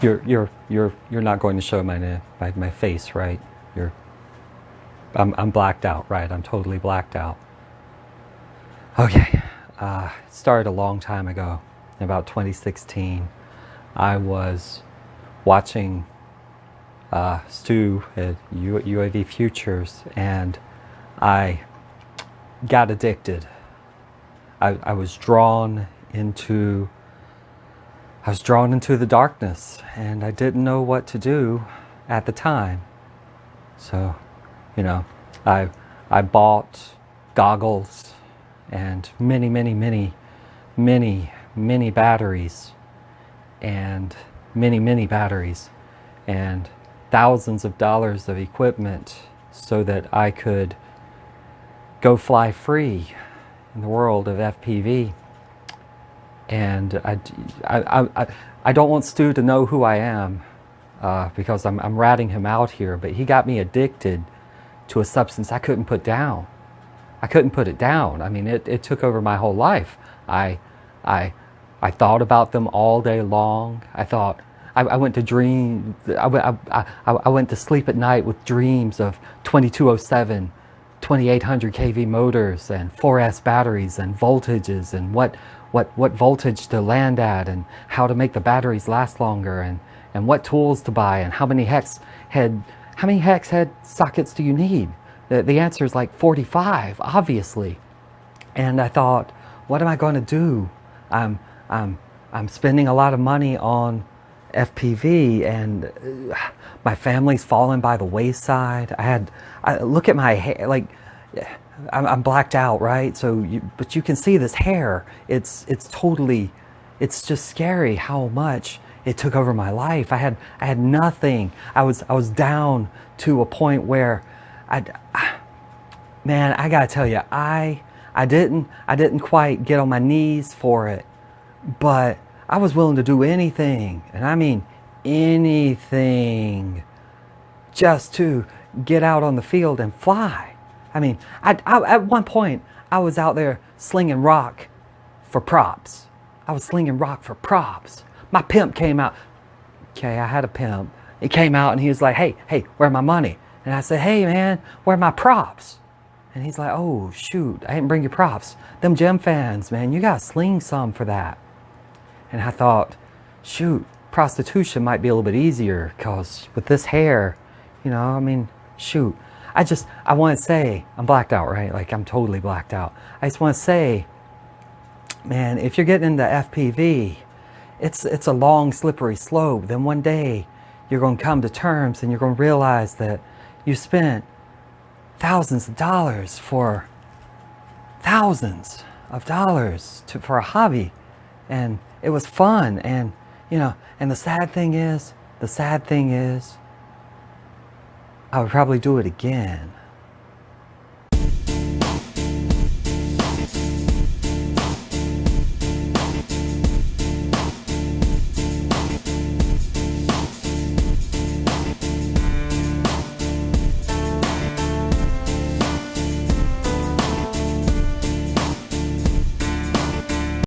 You're not going to show my face, right? I'm blacked out, right? I'm totally blacked out. Okay, it started a long time ago, in about 2016. I was watching Stu at UAV Futures, and I got addicted. I was drawn into the darkness, and I didn't know what to do at the time. So, you know, I bought goggles and many batteries, and many batteries, and thousands of dollars of equipment so that I could go fly free in the world of FPV. And I don't want Stu to know who I am because I'm ratting him out here, but he got me addicted to a substance I couldn't put down. I couldn't put it down. I mean, it took over my whole life. I thought about them all day long. I went to dream. I went to sleep at night with dreams of 2207, 2800 kV motors and 4S batteries and voltages and what voltage to land at and how to make the batteries last longer and what tools to buy and how many hex head sockets do you need? The answer is like 45, obviously. And I thought, what am I going to do? I'm spending a lot of money on FPV, and my family's fallen by the wayside. I look at my hair, like I'm blacked out, right? But you can see this hair. It's just scary how much it took over my life. I had nothing. I was down to a point where man, I gotta tell you, I didn't quite get on my knees for it, but I was willing to do anything, and I mean anything, just to get out on the field and fly. I mean, at one point, I was out there slinging rock for props. My pimp came out. Okay, I had a pimp. He came out and he was like, hey, where's my money? And I said, hey man, where are my props? And he's like, oh shoot, I didn't bring your props. Them gem fans, man, you gotta sling some for that. And I thought, shoot, prostitution might be a little bit easier, because with this hair, you know, I mean, shoot. I want to say, I'm blacked out, right? Like, I'm totally blacked out. I just want to say, man, if you're getting into FPV, it's a long, slippery slope. Then one day, you're going to come to terms and you're going to realize that you spent thousands of dollars for a hobby. And it was fun. And, you know, and the sad thing is, I would probably do it again.